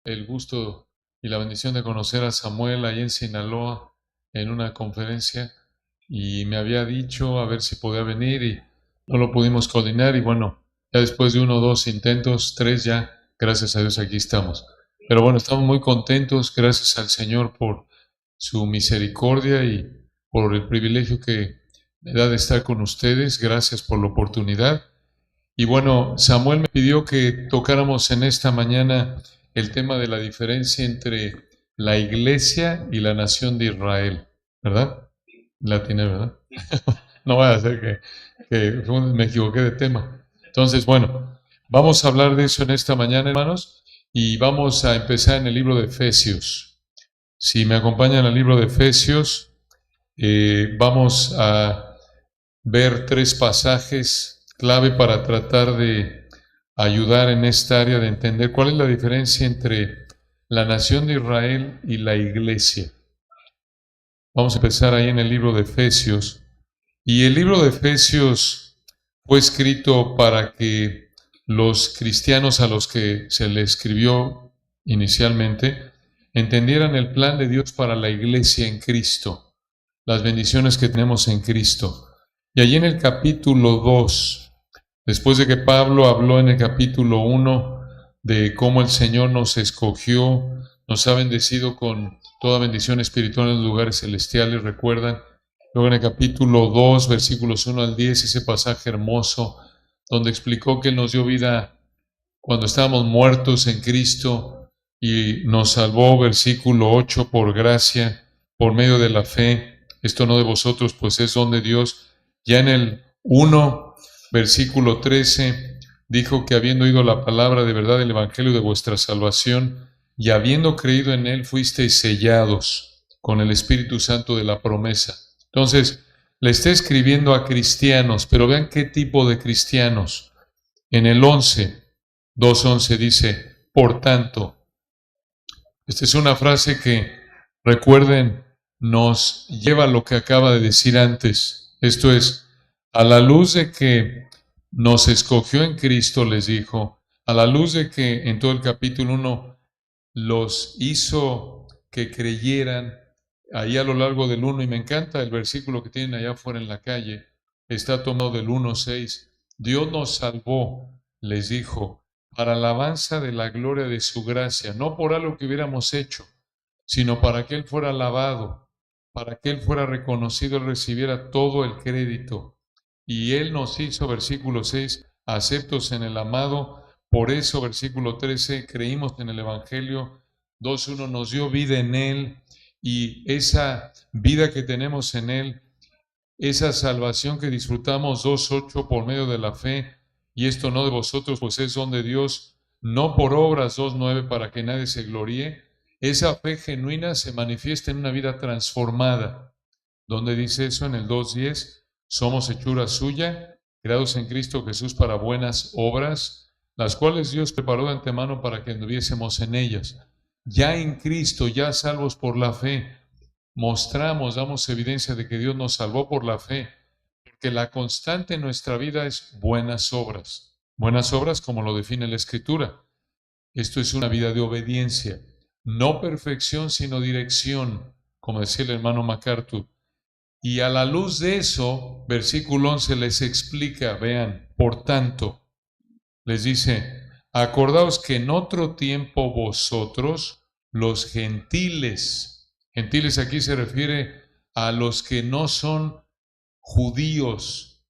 el gusto y la bendición de conocer a Samuel ahí en Sinaloa en una conferencia y me había dicho a ver si podía venir y no lo pudimos coordinar y bueno, ya después de uno o dos intentos, tres ya, gracias a Dios aquí estamos. Pero bueno, estamos muy contentos, gracias al Señor por su misericordia y por el privilegio que me da de estar con ustedes. Gracias por la oportunidad. Y bueno, Samuel me pidió que tocáramos en esta mañana el tema de la diferencia entre la iglesia y la nación de Israel, ¿verdad? La tiene, ¿verdad? No vaya a ser que me equivoqué de tema. Entonces, bueno, vamos a hablar de eso en esta mañana, hermanos, y vamos a empezar en el libro de Efesios. Si me acompañan al libro de Efesios, vamos a ver tres pasajes clave para tratar de ayudar en esta área de entender cuál es la diferencia entre la nación de Israel y la iglesia. Vamos a empezar ahí en el libro de Efesios. Y el libro de Efesios fue escrito para que los cristianos a los que se le escribió inicialmente entendieran el plan de Dios para la iglesia en Cristo, las bendiciones que tenemos en Cristo. Y allí en el capítulo 2, después de que Pablo habló en el capítulo 1 de cómo el Señor nos escogió, nos ha bendecido con toda bendición espiritual en los lugares celestiales, recuerdan. Luego en el capítulo 2, versículos 1 al 10, ese pasaje hermoso donde explicó que Él nos dio vida cuando estábamos muertos en Cristo y nos salvó, versículo 8, por gracia, por medio de la fe. Esto no de vosotros, pues es don de Dios. Ya en el 1, versículo 13, dijo que habiendo oído la palabra de verdad del Evangelio de vuestra salvación y habiendo creído en Él, fuisteis sellados con el Espíritu Santo de la promesa. Entonces, le está escribiendo a cristianos, pero vean qué tipo de cristianos. En el 2:11 dice, por tanto, esta es una frase que, recuerden, nos lleva a lo que acaba de decir antes. Esto es, a la luz de que nos escogió en Cristo, les dijo, a la luz de que en todo el capítulo 1 los hizo que creyeran, ahí a lo largo del 1, y me encanta el versículo que tienen allá afuera en la calle, está tomado del 1:6. Dios nos salvó, les dijo, para alabanza de la gloria de su gracia, no por algo que hubiéramos hecho, sino para que Él fuera alabado, para que Él fuera reconocido, Él recibiera todo el crédito. Y Él nos hizo, versículo 6, aceptos en el amado. Por eso, versículo 13, creímos en el Evangelio. 2:1 nos dio vida en Él, y esa vida que tenemos en Él, esa salvación que disfrutamos, 2:8, por medio de la fe, y esto no de vosotros, pues es don de Dios, no por obras, 2:9, para que nadie se gloríe. Esa fe genuina se manifiesta en una vida transformada. ¿Dónde dice eso? En el 2:10, somos hechura suya, creados en Cristo Jesús para buenas obras, las cuales Dios preparó de antemano para que anduviésemos en ellas. Ya en Cristo, ya salvos por la fe, damos evidencia de que Dios nos salvó por la fe, porque la constante en nuestra vida es buenas obras. Buenas obras como lo define la Escritura. Esto es una vida de obediencia, no perfección, sino dirección, como decía el hermano MacArthur. Y a la luz de eso, versículo 11 les explica, vean, por tanto, les dice, acordaos que en otro tiempo vosotros, los gentiles, gentiles aquí se refiere a los que no son judíos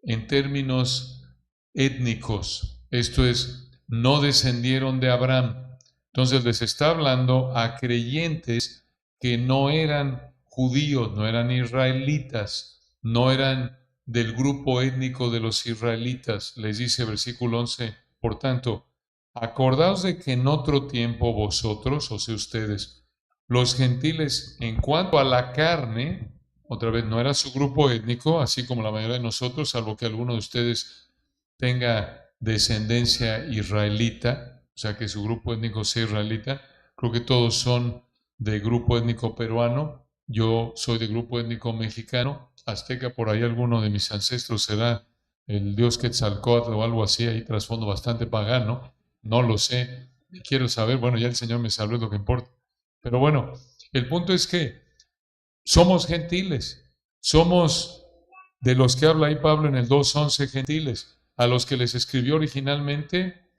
en términos étnicos, esto es, no descendieron de Abraham. Entonces les está hablando a creyentes que no eran judíos, no eran israelitas, no eran del grupo étnico de los israelitas. Les dice versículo 11, por tanto, acordaos de que en otro tiempo vosotros, o sea ustedes, los gentiles, en cuanto a la carne, otra vez, no era su grupo étnico, así como la mayoría de nosotros, salvo que alguno de ustedes tenga descendencia israelita, o sea que su grupo étnico sea israelita. Creo que todos son de grupo étnico peruano. Yo soy de grupo étnico mexicano. Azteca, por ahí alguno de mis ancestros será el dios Quetzalcóatl o algo así, ahí trasfondo bastante pagano. No lo sé. y quiero saber, bueno, ya el Señor me salvó, es lo que importa. Pero bueno, el punto es que somos gentiles, somos de los que habla ahí Pablo en el 2:11, gentiles, a los que les escribió originalmente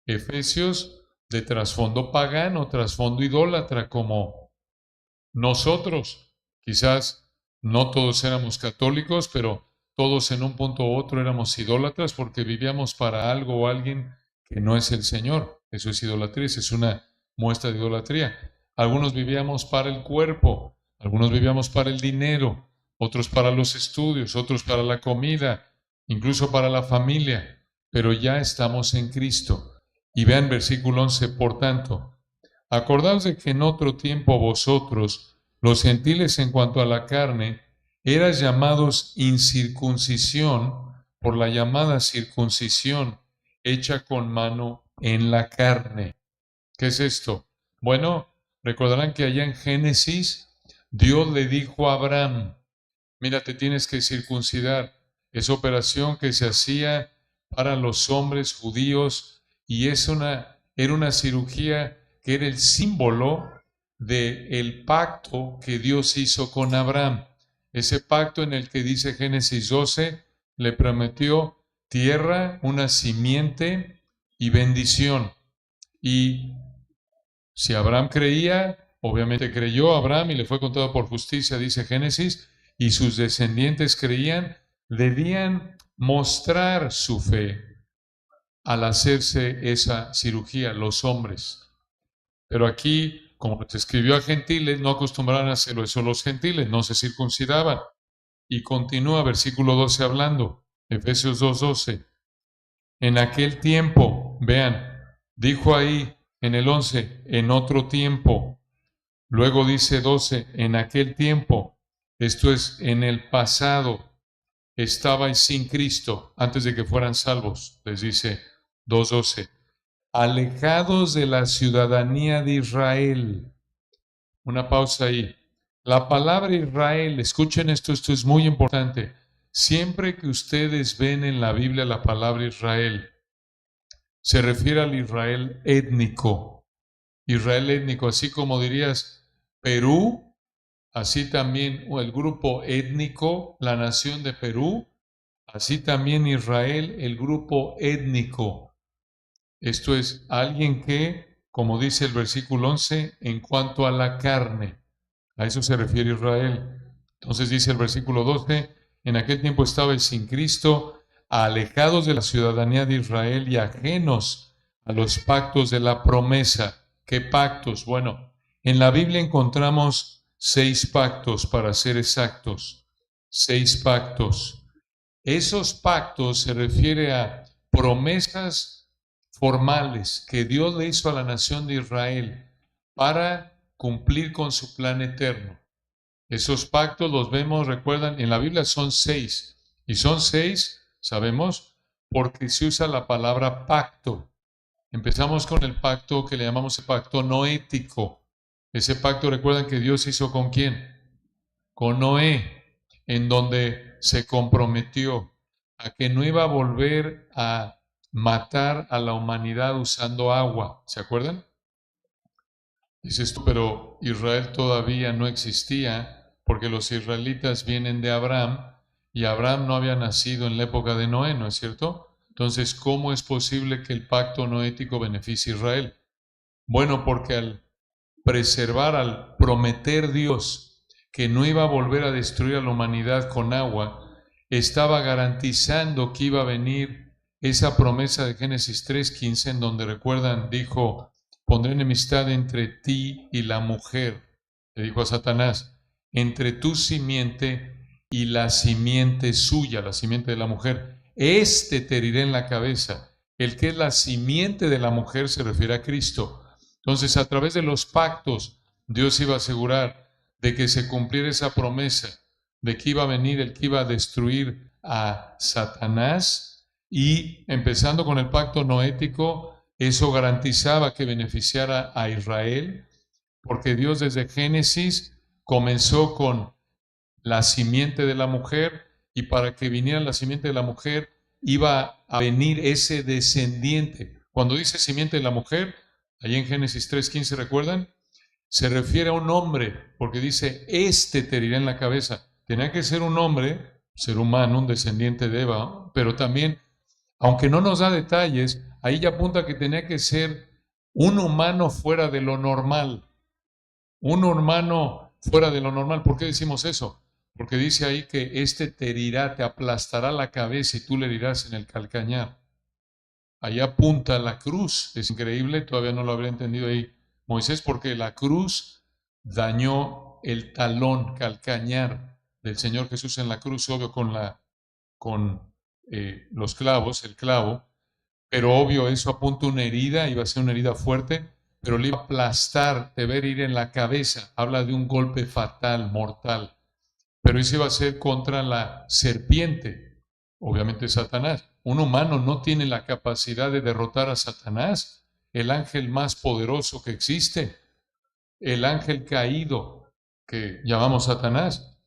Efesios, de trasfondo pagano, trasfondo idólatra, como nosotros. Quizás no todos éramos católicos, pero todos en un punto u otro éramos idólatras porque vivíamos para algo o alguien que no es el Señor. Eso es idolatría, esa es una muestra de idolatría. Algunos vivíamos para el cuerpo, algunos vivíamos para el dinero, otros para los estudios, otros para la comida, incluso para la familia, pero ya estamos en Cristo. Y vean versículo 11, por tanto, acordaos de que en otro tiempo vosotros, los gentiles en cuanto a la carne, eras llamados incircuncisión por la llamada circuncisión hecha con mano en la carne. ¿Qué es esto? Bueno, recordarán que allá en Génesis Dios le dijo a Abraham, mira, te tienes que circuncidar. Es operación que se hacía para los hombres judíos y era una cirugía que era el símbolo del pacto que Dios hizo con Abraham. Ese pacto en el que dice Génesis 12, le prometió tierra, una simiente y bendición. Y si Abraham creía, obviamente creyó Abraham y le fue contado por justicia, dice Génesis, y sus descendientes creían, debían mostrar su fe al hacerse esa cirugía, los hombres. Pero aquí, como se escribió a gentiles, no acostumbraban a hacerlo eso los gentiles, no se circuncidaban. Y continúa versículo 12 hablando, Efesios 2:12. En aquel tiempo, vean, dijo ahí en el 11, en otro tiempo. Luego dice 12, en aquel tiempo, esto es en el pasado, estabais sin Cristo antes de que fueran salvos, les dice 2:12, alejados de la ciudadanía de Israel. Una pausa ahí. La palabra Israel, escuchen esto, esto es muy importante. Siempre que ustedes ven en la Biblia la palabra Israel, se refiere al Israel étnico. Israel étnico, así como dirías Perú, así también el grupo étnico, la nación de Perú, así también Israel, el grupo étnico. Esto es alguien que, como dice el versículo 11, en cuanto a la carne, a eso se refiere Israel. Entonces dice el versículo 12, en aquel tiempo estabais sin Cristo, alejados de la ciudadanía de Israel y ajenos a los pactos de la promesa. ¿Qué pactos? Bueno, en la Biblia encontramos 6 pactos, para ser exactos. 6 pactos. Esos pactos se refieren a promesas formales que Dios le hizo a la nación de Israel para cumplir con su plan eterno. Esos pactos los vemos, recuerdan, en la Biblia son 6. Y son 6, sabemos, porque se usa la palabra pacto. Empezamos con el pacto que le llamamos el pacto noético. Ese pacto, recuerdan que Dios hizo con quién? Con Noé, en donde se comprometió a que no iba a volver a matar a la humanidad usando agua. ¿Se acuerdan? Dices tú, pero Israel todavía no existía porque los israelitas vienen de Abraham y Abraham no había nacido en la época de Noé, ¿no es cierto? Entonces, ¿cómo es posible que el pacto noético beneficie a Israel? Bueno, porque al preservar, al prometer Dios que no iba a volver a destruir a la humanidad con agua, estaba garantizando que iba a venir esa promesa de Génesis 3:15, en donde recuerdan, dijo, pondré enemistad entre ti y la mujer, le dijo a Satanás, entre tu simiente y la simiente suya, la simiente de la mujer. Este te herirá en la cabeza. El que es la simiente de la mujer se refiere a Cristo. Entonces, a través de los pactos, Dios iba a asegurar de que se cumpliera esa promesa, de que iba a venir el que iba a destruir a Satanás, y empezando con el pacto noético, eso garantizaba que beneficiara a Israel, porque Dios desde Génesis comenzó con la simiente de la mujer, y para que viniera la simiente de la mujer iba a venir ese descendiente. Cuando dice simiente de la mujer, Ahí en Génesis 3:15, ¿recuerdan? Se refiere a un hombre, porque dice, este te herirá en la cabeza. Tenía que ser un hombre, ser humano, un descendiente de Eva, pero también, aunque no nos da detalles, ahí ya apunta que tenía que ser un humano fuera de lo normal. Un humano fuera de lo normal. ¿Por qué decimos eso? Porque dice ahí que este te herirá, te aplastará la cabeza y tú le herirás en el calcañar. Ahí apunta la cruz. Es increíble, todavía no lo habría entendido ahí Moisés, porque la cruz dañó el talón, calcañar del Señor Jesús en la cruz, obvio con los clavos, el clavo, pero obvio eso apunta una herida, iba a ser una herida fuerte, pero le iba a aplastar, te va a herir en la cabeza, habla de un golpe fatal, mortal, pero ese iba a ser contra la serpiente, obviamente Satanás. Un humano no tiene la capacidad de derrotar a Satanás, el ángel más poderoso que existe, el ángel caído que llamamos Satanás.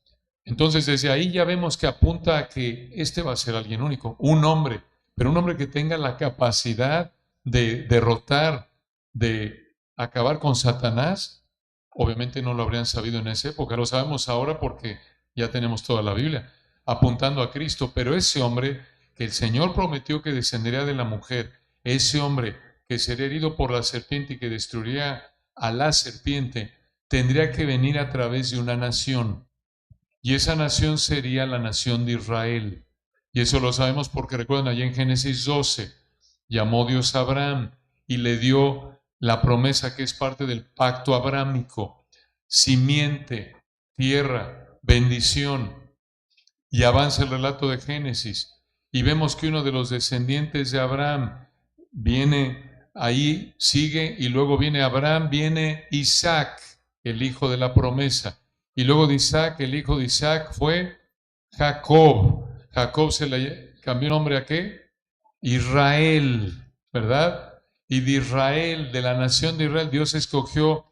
Entonces desde ahí ya vemos que apunta a que este va a ser alguien único, un hombre, pero un hombre que tenga la capacidad de derrotar, de acabar con Satanás. Obviamente no lo habrían sabido en esa época, lo sabemos ahora porque ya tenemos toda la Biblia apuntando a Cristo, pero ese hombre que el Señor prometió que descendería de la mujer, ese hombre que sería herido por la serpiente y que destruiría a la serpiente, tendría que venir a través de una nación. Y esa nación sería la nación de Israel. Y eso lo sabemos porque recuerdan allá en Génesis 12, llamó Dios a Abraham y le dio la promesa que es parte del pacto abrámico, simiente, tierra, bendición. Y avanza el relato de Génesis y vemos que uno de los descendientes de Abraham viene ahí, sigue, y luego viene Abraham, viene Isaac, el hijo de la promesa. Y luego de Isaac, el hijo de Isaac fue Jacob. Jacob se le cambió nombre a qué? Israel, ¿verdad? Y de Israel, de la nación de Israel, Dios escogió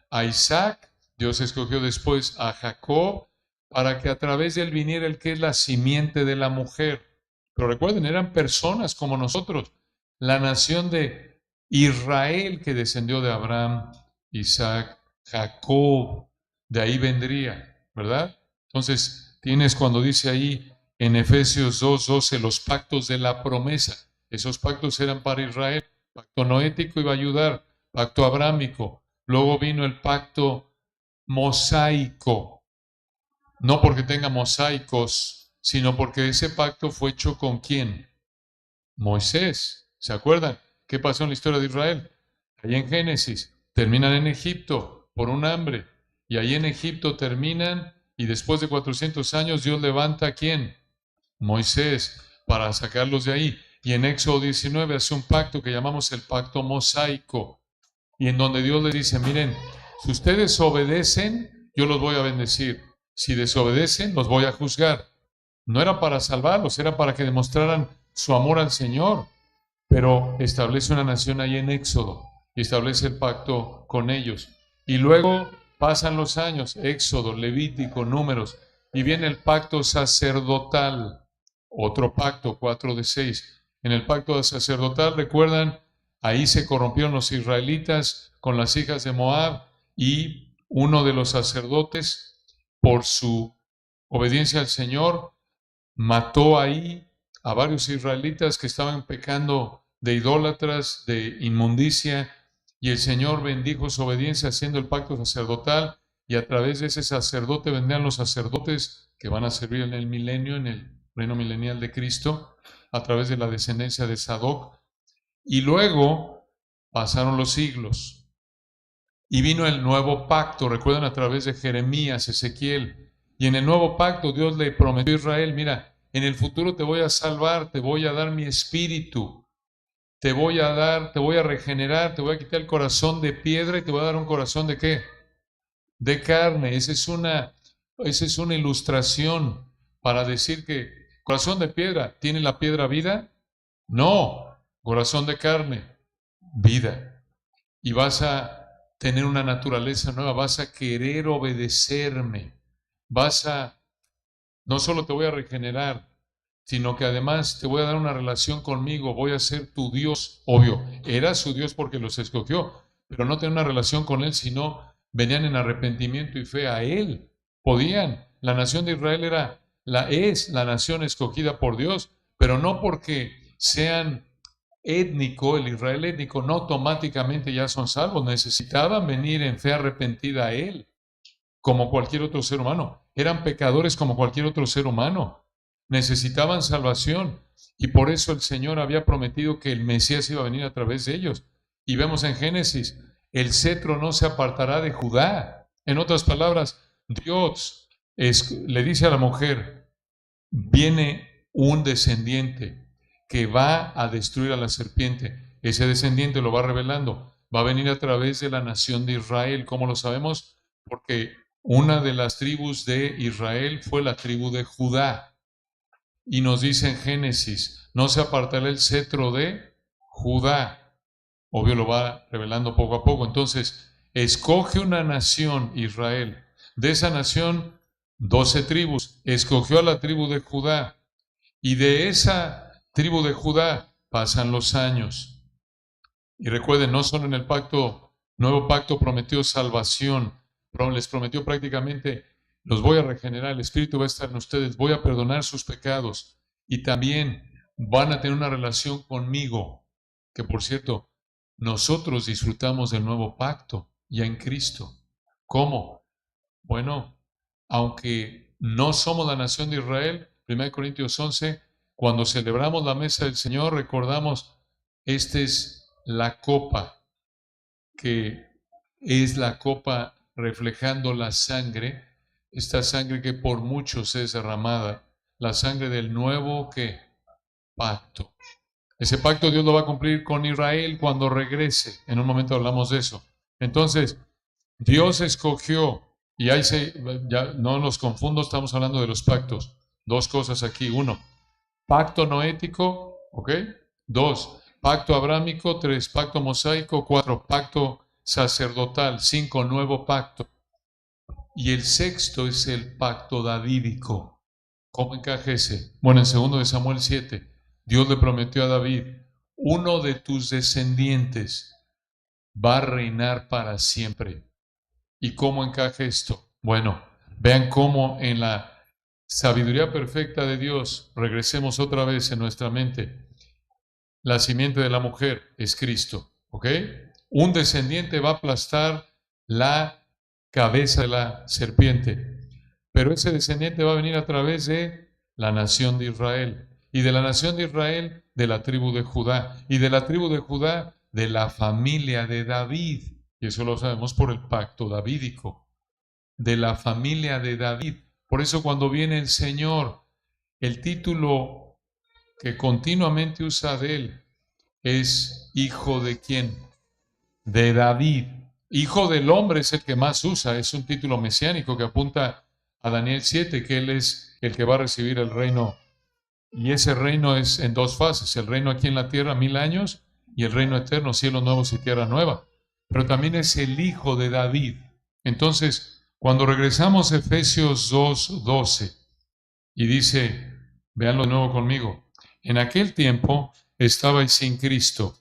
a Isaac, Dios escogió después a Jacob, para que a través de él viniera el que es la simiente de la mujer. Pero recuerden, eran personas como nosotros, la nación de Israel que descendió de Abraham, Isaac, Jacob, de ahí vendría, ¿verdad? Entonces, tienes cuando dice ahí en Efesios 2:12 los pactos de la promesa. Esos pactos eran para Israel. Pacto noético iba a ayudar, pacto abrámico. Luego vino el pacto mosaico. No porque tenga mosaicos, sino porque ese pacto fue hecho con ¿quién? Moisés. ¿Se acuerdan? ¿Qué pasó en la historia de Israel? Allá en Génesis, terminan en Egipto por un hambre. Y ahí en Egipto terminan y después de 400 años Dios levanta ¿a quién? Moisés para sacarlos de ahí. Y en Éxodo 19 hace un pacto que llamamos el pacto mosaico. Y en donde Dios le dice, miren, si ustedes obedecen, yo los voy a bendecir. Si desobedecen, los voy a juzgar. No era para salvarlos, era para que demostraran su amor al Señor. Pero establece una nación ahí en Éxodo y establece el pacto con ellos. Y luego pasan los años, Éxodo, Levítico, Números, y viene el pacto sacerdotal, otro pacto, 4 de 6. En el pacto sacerdotal, recuerdan, ahí se corrompieron los israelitas con las hijas de Moab y uno de los sacerdotes, por su obediencia al Señor, mató ahí a varios israelitas que estaban pecando de idólatras, de inmundicia, y el Señor bendijo su obediencia haciendo el pacto sacerdotal, y a través de ese sacerdote vendrían los sacerdotes que van a servir en el milenio, en el reino milenial de Cristo, a través de la descendencia de Sadoc. Y luego pasaron los siglos y vino el nuevo pacto, recuerdan, a través de Jeremías, Ezequiel. Y en el nuevo pacto Dios le prometió a Israel, mira, en el futuro te voy a salvar, te voy a dar mi espíritu, te voy a dar, te voy a regenerar, te voy a quitar el corazón de piedra y te voy a dar un corazón de ¿qué? De carne. Esa es una ilustración para decir que corazón de piedra, ¿tiene la piedra vida? No, corazón de carne, vida. Y vas a tener una naturaleza nueva, vas a querer obedecerme, no solo te voy a regenerar, sino que además te voy a dar una relación conmigo, voy a ser tu Dios. Obvio, era su Dios porque los escogió, pero no tenían una relación con Él, sino venían en arrepentimiento y fe a Él. Podían. La nación de Israel es la nación escogida por Dios, pero no porque sean étnico, el Israel étnico, no automáticamente ya son salvos. Necesitaban venir en fe arrepentida a Él, como cualquier otro ser humano. Eran pecadores como cualquier otro ser humano. Necesitaban salvación. Y por eso el Señor había prometido que el Mesías iba a venir a través de ellos. Y vemos en Génesis, el cetro no se apartará de Judá. En otras palabras, Dios le dice a la mujer, viene un descendiente que va a destruir a la serpiente. Ese descendiente lo va revelando. Va a venir a través de la nación de Israel. ¿Cómo lo sabemos? Porque una de las tribus de Israel fue la tribu de Judá. Y nos dice en Génesis, no se apartará el cetro de Judá. Obvio lo va revelando poco a poco. Entonces, escoge una nación, Israel. De esa nación, 12 tribus. Escogió a la tribu de Judá. Y de esa tribu de Judá pasan los años. Y recuerden, no solo en el nuevo pacto prometió salvación, les prometió prácticamente, los voy a regenerar, el Espíritu va a estar en ustedes, voy a perdonar sus pecados y también van a tener una relación conmigo, que por cierto, nosotros disfrutamos del nuevo pacto ya en Cristo. ¿Cómo? Bueno, aunque no somos la nación de Israel, 1 Corintios 11, cuando celebramos la mesa del Señor, recordamos, esta es la copa, que es la copa reflejando la sangre, esta sangre que por muchos es derramada, la sangre del nuevo pacto. Ese pacto Dios lo va a cumplir con Israel cuando regrese. En un momento hablamos de eso. Entonces, Dios escogió, y ahí ya no los confundo, estamos hablando de los pactos. Dos cosas aquí. Uno, pacto noético, ¿ok? Dos, pacto abrámico. Tres, pacto mosaico. Cuatro, pacto sacerdotal. Cinco, nuevo pacto. Y el sexto es el pacto davídico. ¿Cómo encaja ese? Bueno, en 2 de Samuel 7, Dios le prometió a David, uno de tus descendientes va a reinar para siempre. ¿Y cómo encaja esto? Bueno, vean cómo en la sabiduría perfecta de Dios, regresemos otra vez en nuestra mente, la simiente de la mujer es Cristo, ¿ok? Un descendiente va a aplastar la cabeza de la serpiente, pero ese descendiente va a venir a través de la nación de Israel, y de la nación de Israel, de la tribu de Judá, y de la tribu de Judá, de la familia de David, y eso lo sabemos por el pacto davídico, de la familia de David. Por eso cuando viene el Señor, el título que continuamente usa de él es hijo de quién? De David. Hijo del hombre es el que más usa, es un título mesiánico que apunta a Daniel 7, que él es el que va a recibir el reino. Y ese reino es en dos fases, el reino aquí en la tierra 1000 años y el reino eterno, cielos nuevos y tierra nueva. Pero también es el hijo de David. Entonces, cuando regresamos a Efesios 2:12 y dice, véanlo de nuevo conmigo, en aquel tiempo estabais sin Cristo,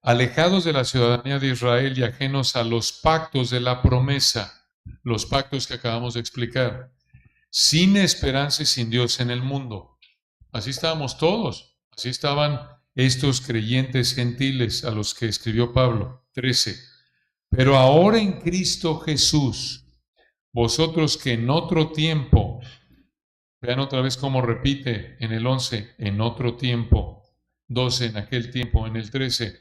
alejados de la ciudadanía de Israel y ajenos a los pactos de la promesa, los pactos que acabamos de explicar, sin esperanza y sin Dios en el mundo. Así estábamos todos, así estaban estos creyentes gentiles a los que escribió Pablo. 13. Pero ahora en Cristo Jesús, vosotros que en otro tiempo, vean otra vez cómo repite en el 11, en otro tiempo, 12 en aquel tiempo, en el 13,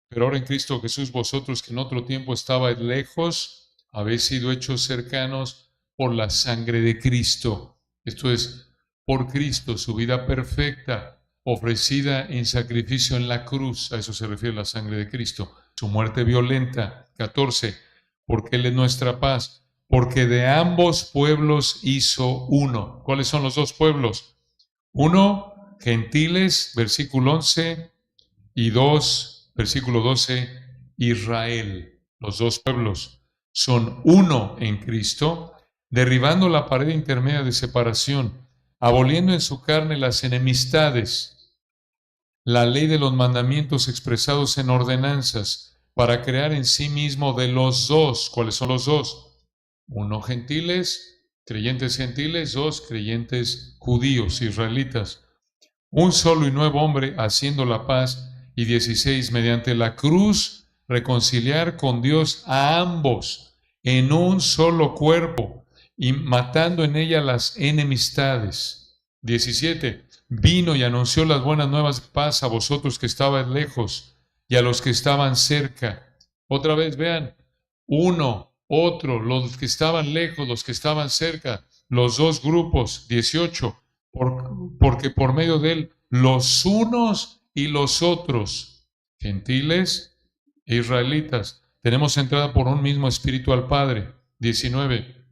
pero ahora en Cristo Jesús, vosotros que en otro tiempo estabais lejos, habéis sido hechos cercanos por la sangre de Cristo. Esto es, por Cristo, su vida perfecta, ofrecida en sacrificio en la cruz. A eso se refiere la sangre de Cristo. Su muerte violenta. 14. Porque Él es nuestra paz. Porque de ambos pueblos hizo uno. ¿Cuáles son los dos pueblos? Uno, gentiles, versículo 11, y dos, versículo 12, Israel. Los dos pueblos son uno en Cristo, derribando la pared intermedia de separación, aboliendo en su carne las enemistades, la ley de los mandamientos expresados en ordenanzas, para crear en sí mismo de los dos. ¿Cuáles son los dos? Uno, creyentes gentiles, dos, creyentes judíos, israelitas. Un solo y nuevo hombre haciendo la paz. Y 16, mediante la cruz, reconciliar con Dios a ambos en un solo cuerpo y matando en ella las enemistades. 17, vino y anunció las buenas nuevas de paz a vosotros que estabais lejos y a los que estaban cerca. Otra vez vean, uno, otro, los que estaban lejos, los que estaban cerca, los dos grupos. 18, porque por medio de él los unos y los otros, gentiles e israelitas, tenemos entrada por un mismo espíritu al Padre. 19,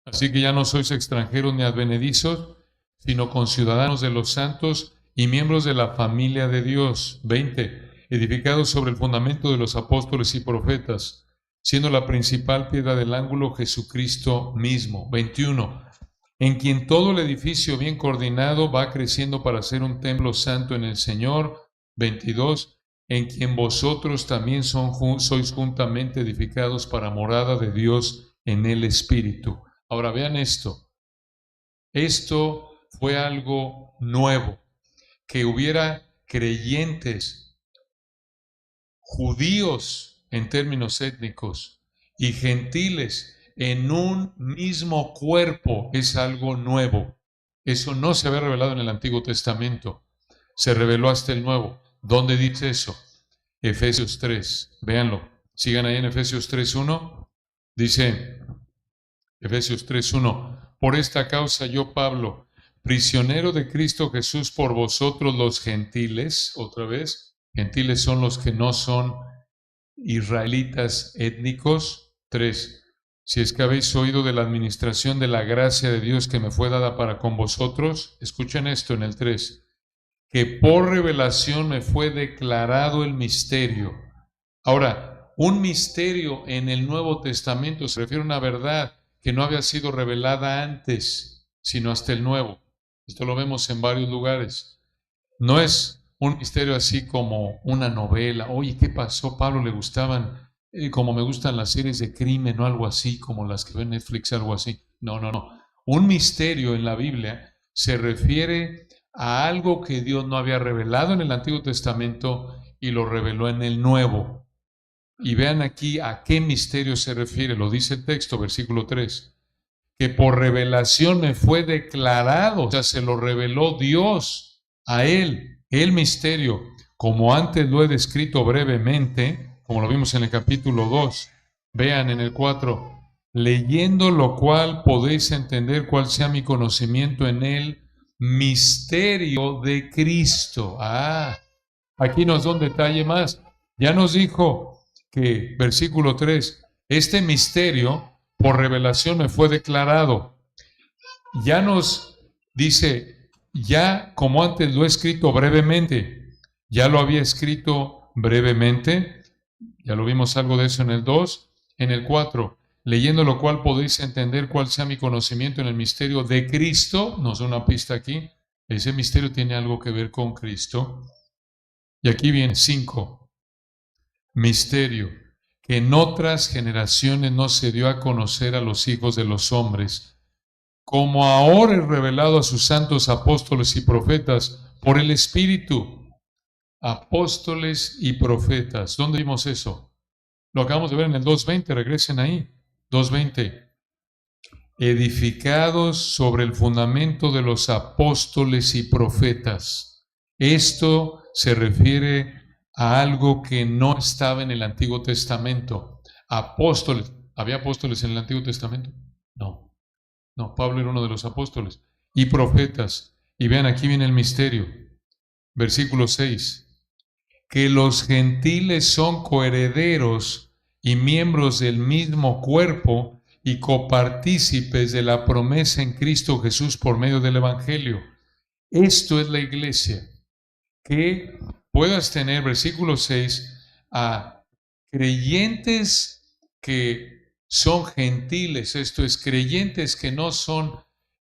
así que ya no sois extranjeros ni advenedizos, sino conciudadanos de los santos y miembros de la familia de Dios. 20, edificados sobre el fundamento de los apóstoles y profetas, siendo la principal piedra del ángulo Jesucristo mismo. 21, en quien todo el edificio bien coordinado va creciendo para ser un templo santo en el Señor. 22, en quien vosotros también sois juntamente edificados para morada de Dios en el Espíritu. Ahora vean esto. Esto fue algo nuevo, que hubiera creyentes judíos en términos étnicos y gentiles en un mismo cuerpo es algo nuevo. Eso no se había revelado en el Antiguo Testamento. Se reveló hasta el Nuevo. ¿Dónde dice eso? Efesios 3. Véanlo. Sigan ahí en Efesios 3:1. Dice Efesios 3:1. Por esta causa yo, Pablo, prisionero de Cristo Jesús por vosotros los gentiles, otra vez, gentiles son los que no son israelitas étnicos. 3. Si es que habéis oído de la administración de la gracia de Dios que me fue dada para con vosotros, escuchen esto en el 3, que por revelación me fue declarado el misterio. Ahora, un misterio en el Nuevo Testamento se refiere a una verdad que no había sido revelada antes, sino hasta el Nuevo. Esto lo vemos en varios lugares. No es un misterio así como una novela. Oye, ¿qué pasó? Pablo le gustaban, como me gustan las series de crimen o algo así, como las que ve en Netflix, algo así. No. Un misterio en la Biblia se refiere a algo que Dios no había revelado en el Antiguo Testamento y lo reveló en el Nuevo. Y vean aquí a qué misterio se refiere. Lo dice el texto, versículo 3. Que por revelación me fue declarado, o sea, se lo reveló Dios a él, el misterio, como antes lo he descrito brevemente, como lo vimos en el capítulo 2. Vean en el 4, leyendo lo cual podéis entender cuál sea mi conocimiento en el misterio de Cristo. Aquí nos da un detalle más. Ya nos dijo que, versículo 3, este misterio por revelación me fue declarado. Ya nos dice, ya como antes lo he escrito brevemente, ya lo había escrito brevemente, ya lo vimos algo de eso en el 2, en el 4, leyendo lo cual podéis entender cuál sea mi conocimiento en el misterio de Cristo, nos da una pista aquí, ese misterio tiene algo que ver con Cristo. Y aquí viene 5, misterio que en otras generaciones no se dio a conocer a los hijos de los hombres, como ahora es revelado a sus santos apóstoles y profetas por el Espíritu. Apóstoles y profetas. ¿Dónde vimos eso? Lo acabamos de ver en el 2:20, regresen ahí. 2:20. Edificados sobre el fundamento de los apóstoles y profetas. Esto se refiere a algo que no estaba en el Antiguo Testamento. Apóstoles. ¿Había apóstoles en el Antiguo Testamento? No, Pablo era uno de los apóstoles. Y profetas. Y vean, aquí viene el misterio. Versículo 6. Que los gentiles son coherederos y miembros del mismo cuerpo y copartícipes de la promesa en Cristo Jesús por medio del Evangelio. Esto es la iglesia. Que puedas tener, versículo 6, a creyentes que son gentiles, esto es, creyentes que no son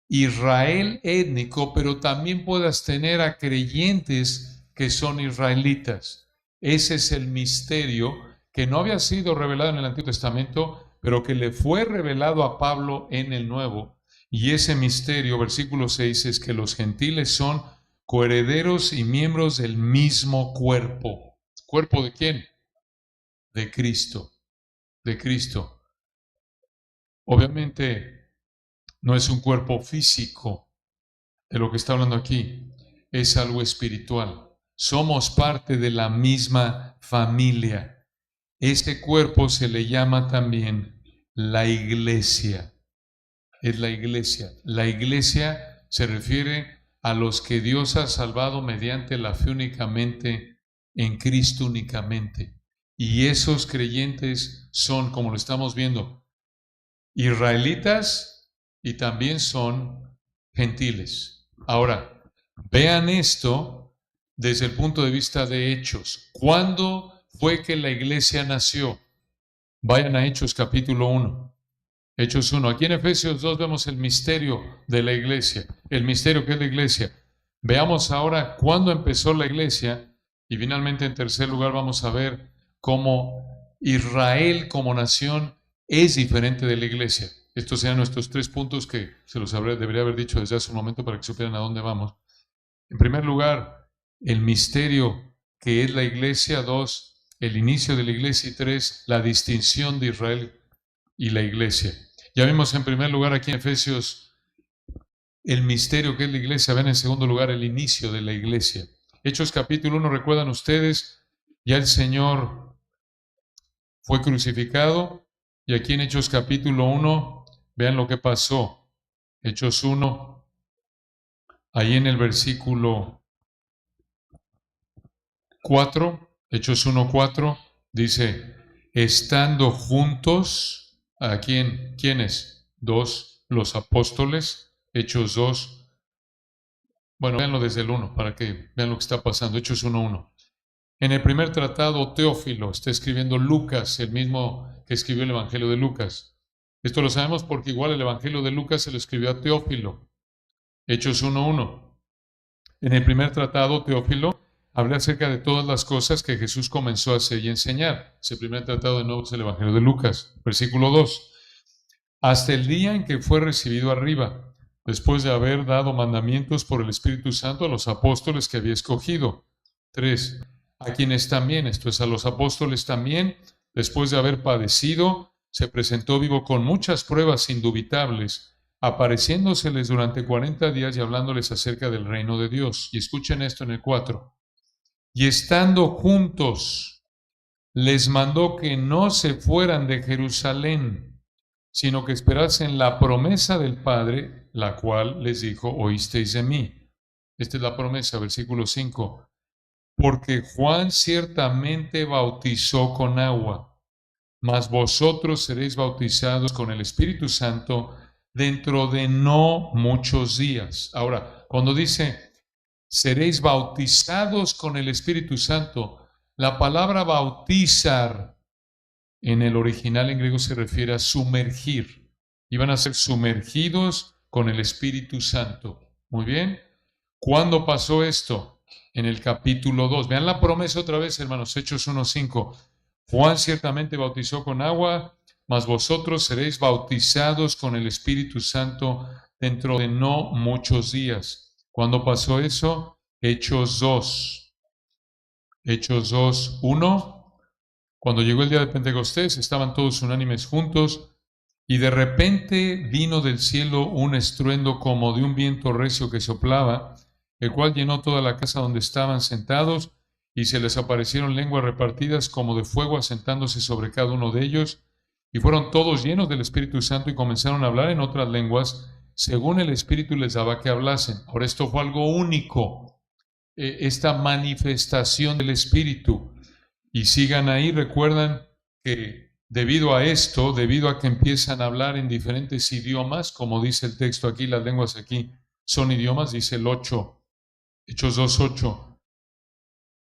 Israel étnico, pero también puedas tener a creyentes que son israelitas. Ese es el misterio que no había sido revelado en el Antiguo Testamento, pero que le fue revelado a Pablo en el Nuevo. Y ese misterio, versículo 6, es que los gentiles son coherederos y miembros del mismo cuerpo. ¿Cuerpo de quién? De Cristo. De Cristo. Obviamente no es un cuerpo físico de lo que está hablando aquí, es algo espiritual. Somos parte de la misma familia. Este cuerpo se le llama también la iglesia. Es la iglesia. La iglesia se refiere a los que Dios ha salvado mediante la fe únicamente, en Cristo únicamente. Y esos creyentes son, como lo estamos viendo, israelitas y también son gentiles. Ahora, vean esto desde el punto de vista de Hechos. ¿Cuándo fue que la iglesia nació? Vayan a Hechos capítulo 1. Hechos 1. Aquí en Efesios 2 vemos el misterio de la iglesia. El misterio que es la iglesia. Veamos ahora cuándo empezó la iglesia. Y finalmente, en tercer lugar, vamos a ver cómo Israel como nación es diferente de la iglesia. Estos sean nuestros 3 puntos que se los debería haber dicho desde hace un momento para que supieran a dónde vamos. En primer lugar, el misterio que es la iglesia. 2, el inicio de la iglesia. Y 3, la distinción de Israel y la iglesia. Ya vimos en primer lugar aquí en Efesios el misterio que es la iglesia. Ven en segundo lugar el inicio de la iglesia. Hechos capítulo 1, ¿recuerdan ustedes? Ya el Señor fue crucificado y aquí en Hechos capítulo 1, vean lo que pasó. Hechos 1, ahí en el versículo 4, Hechos 1, 4, dice, estando juntos, ¿a quién? ¿Quiénes? 2, los apóstoles. Hechos 2. Bueno, véanlo desde el 1 para que vean lo que está pasando. Hechos 1, 1. En el primer tratado, Teófilo está escribiendo Lucas, el mismo que escribió el Evangelio de Lucas. Esto lo sabemos porque igual el Evangelio de Lucas se lo escribió a Teófilo. Hechos 1, 1. En el primer tratado, Teófilo habla acerca de todas las cosas que Jesús comenzó a hacer y enseñar. Ese primer tratado de nuevo es el Evangelio de Lucas. Versículo 2. Hasta el día en que fue recibido arriba, después de haber dado mandamientos por el Espíritu Santo a los apóstoles que había escogido. 3. A quienes también, esto es a los apóstoles también, después de haber padecido, se presentó vivo con muchas pruebas indubitables, apareciéndoseles durante 40 días y hablándoles acerca del reino de Dios. Y escuchen esto en el 4. Y estando juntos, les mandó que no se fueran de Jerusalén, sino que esperasen la promesa del Padre, la cual les dijo, oísteis de mí. Esta es la promesa, versículo 5. Porque Juan ciertamente bautizó con agua, mas vosotros seréis bautizados con el Espíritu Santo dentro de no muchos días. Ahora, cuando dice seréis bautizados con el Espíritu Santo, la palabra bautizar en el original en griego se refiere a sumergir. Iban a ser sumergidos con el Espíritu Santo. Muy bien. ¿Cuándo pasó esto? En el capítulo 2. Vean la promesa otra vez, hermanos. Hechos 1:5. Juan ciertamente bautizó con agua, mas vosotros seréis bautizados con el Espíritu Santo dentro de no muchos días. ¿Cuándo pasó eso? Hechos 2. Hechos 2:1. Cuando llegó el día de Pentecostés, estaban todos unánimes juntos, y de repente vino del cielo un estruendo como de un viento recio que soplaba, el cual llenó toda la casa donde estaban sentados, y se les aparecieron lenguas repartidas como de fuego asentándose sobre cada uno de ellos, y fueron todos llenos del Espíritu Santo y comenzaron a hablar en otras lenguas, según el Espíritu les daba que hablasen. Ahora, esto fue algo único, esta manifestación del Espíritu. Y sigan ahí, recuerdan que debido a esto, debido a que empiezan a hablar en diferentes idiomas, como dice el texto aquí, las lenguas aquí son idiomas, dice el 8, Hechos 2:8.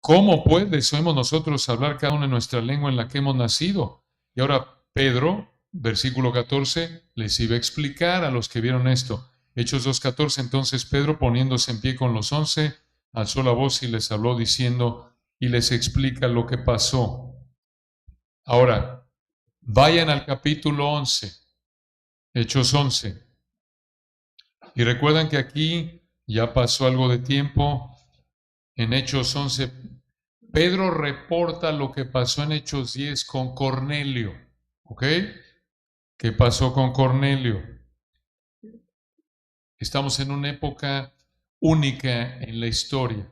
¿Cómo pues les oímos nosotros hablar cada uno en nuestra lengua en la que hemos nacido? Y ahora Pedro, versículo 14, les iba a explicar a los que vieron esto. Hechos 2:14, entonces Pedro, poniéndose en pie con los 11, alzó la voz y les habló diciendo, y les explica lo que pasó. Ahora, vayan al capítulo 11, Hechos 11. Y recuerdan que aquí ya pasó algo de tiempo. En Hechos 11, Pedro reporta lo que pasó en Hechos 10 con Cornelio. ¿Ok? ¿Qué pasó con Cornelio? Estamos en una época única en la historia,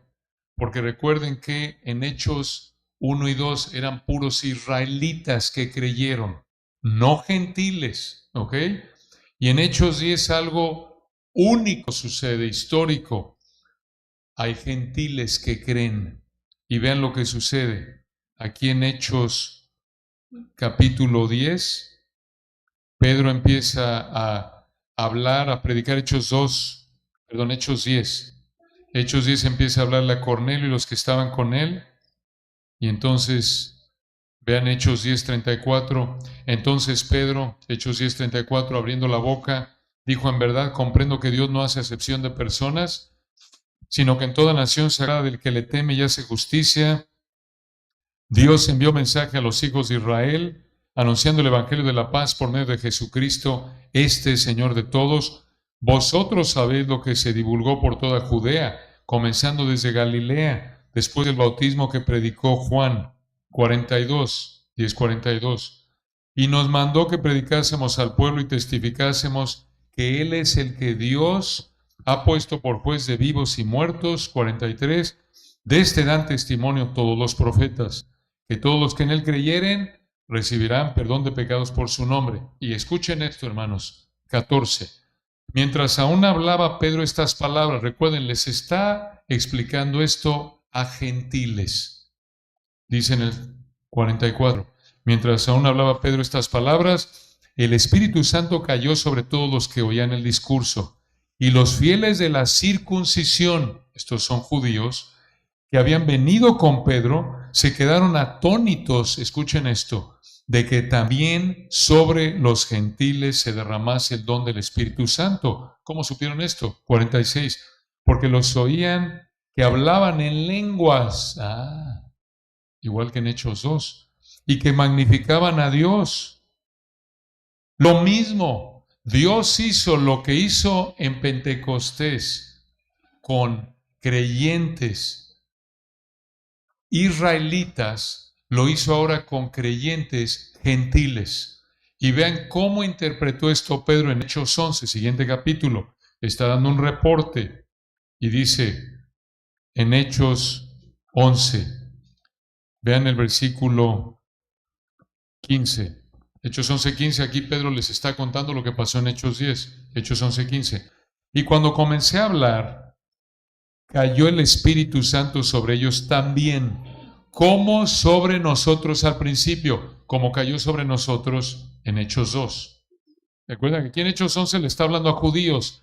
porque recuerden que en Hechos 1 y 2 eran puros israelitas que creyeron, no gentiles, ¿ok? Y en Hechos 10 algo único sucede, histórico. Hay gentiles que creen. Y vean lo que sucede. Aquí en Hechos capítulo 10, Pedro empieza a hablar, a predicar Hechos 10. Hechos 10 empieza a hablarle a Cornelio y los que estaban con él. Y entonces, vean Hechos 10:34. Entonces Pedro, Hechos 10:34, abriendo la boca, dijo: en verdad comprendo que Dios no hace acepción de personas, sino que en toda nación sagrada del que le teme y hace justicia, Dios envió mensaje a los hijos de Israel, anunciando el Evangelio de la paz por medio de Jesucristo, este Señor de todos. Vosotros sabéis lo que se divulgó por toda Judea, comenzando desde Galilea, después del bautismo que predicó Juan, 10:42. Y nos mandó que predicásemos al pueblo y testificásemos que Él es el que Dios ha puesto por juez de vivos y muertos, 43. De este dan testimonio todos los profetas, que todos los que en Él creyeren recibirán perdón de pecados por su nombre. Y escuchen esto, hermanos, 14. Mientras aún hablaba Pedro estas palabras, recuerden, les está explicando esto a gentiles. Dice en el 44, mientras aún hablaba Pedro estas palabras, el Espíritu Santo cayó sobre todos los que oían el discurso. Y los fieles de la circuncisión, estos son judíos, que habían venido con Pedro, se quedaron atónitos, escuchen esto, de que también sobre los gentiles se derramase el don del Espíritu Santo. ¿Cómo supieron esto? 46. Porque los oían que hablaban en lenguas, igual que en Hechos 2, y que magnificaban a Dios. Lo mismo, Dios hizo lo que hizo en Pentecostés con creyentes israelitas, lo hizo ahora con creyentes gentiles. Y vean cómo interpretó esto Pedro en Hechos 11, siguiente capítulo. Está dando un reporte y dice en Hechos 11, vean el versículo 15. Hechos 11:15, aquí Pedro les está contando lo que pasó en Hechos 10. Hechos 11:15. Y cuando comencé a hablar, cayó el Espíritu Santo sobre ellos también, como sobre nosotros al principio, como cayó sobre nosotros en Hechos 2. Recuerden que aquí en Hechos 11 le está hablando a judíos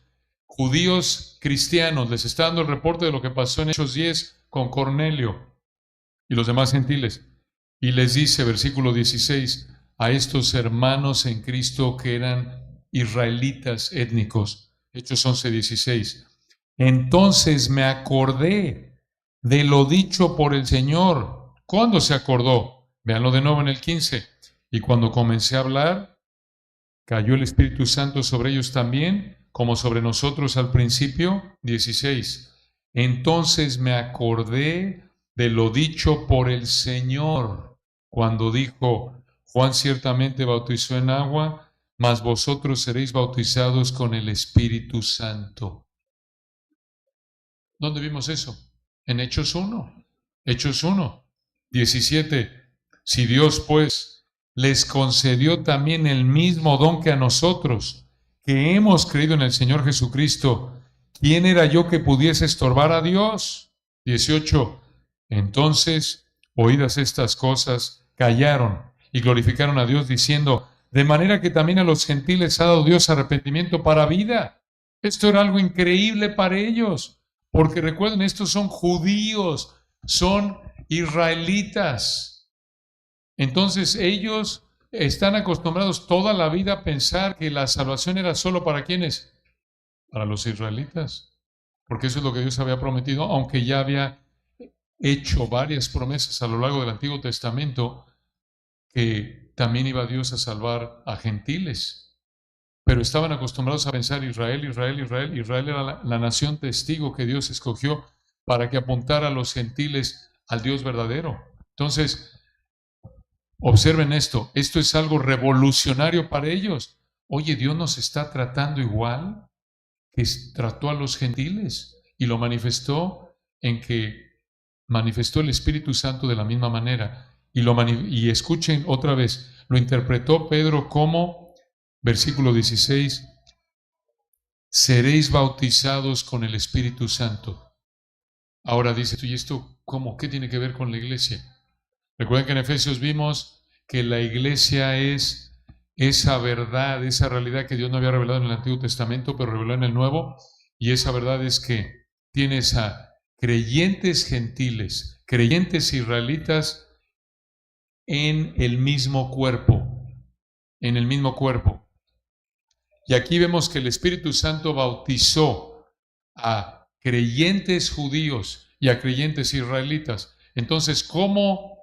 cristianos, les está dando el reporte de lo que pasó en Hechos 10 con Cornelio y los demás gentiles. Y les dice, versículo 16, a estos hermanos en Cristo que eran israelitas étnicos. Hechos 11:16. Entonces me acordé de lo dicho por el Señor. ¿Cuándo se acordó? Véanlo de nuevo en el 15. Y cuando comencé a hablar, cayó el Espíritu Santo sobre ellos también, como sobre nosotros al principio. 16. Entonces me acordé de lo dicho por el Señor, cuando dijo: Juan ciertamente bautizó en agua, mas vosotros seréis bautizados con el Espíritu Santo. ¿Dónde vimos eso? En Hechos 1. Hechos 1, 17. Si Dios, pues, les concedió también el mismo don que a nosotros, que hemos creído en el Señor Jesucristo, ¿quién era yo que pudiese estorbar a Dios? 18. Entonces, oídas estas cosas, callaron y glorificaron a Dios diciendo: de manera que también a los gentiles ha dado Dios arrepentimiento para vida. Esto era algo increíble para ellos. Porque recuerden, estos son judíos, son israelitas. Entonces ellos están acostumbrados toda la vida a pensar que la salvación era solo para ¿quiénes? Para los israelitas. Porque eso es lo que Dios había prometido, aunque ya había hecho varias promesas a lo largo del Antiguo Testamento que también iba Dios a salvar a gentiles. Pero estaban acostumbrados a pensar Israel, Israel, Israel. Israel era la nación testigo que Dios escogió para que apuntara a los gentiles al Dios verdadero. Entonces, observen esto es algo revolucionario para ellos. Oye, Dios nos está tratando igual que trató a los gentiles y lo manifestó en que manifestó el Espíritu Santo de la misma manera. Y escuchen otra vez, lo interpretó Pedro como, versículo 16, seréis bautizados con el Espíritu Santo. Ahora dice tú, ¿y esto cómo? ¿Qué tiene que ver con la iglesia? Recuerden que en Efesios vimos que la iglesia es esa verdad, esa realidad que Dios no había revelado en el Antiguo Testamento, pero reveló en el Nuevo, y esa verdad es que tienes a creyentes gentiles, creyentes israelitas en el mismo cuerpo, en el mismo cuerpo. Y aquí vemos que el Espíritu Santo bautizó a creyentes judíos y a creyentes israelitas. Entonces, ¿cómo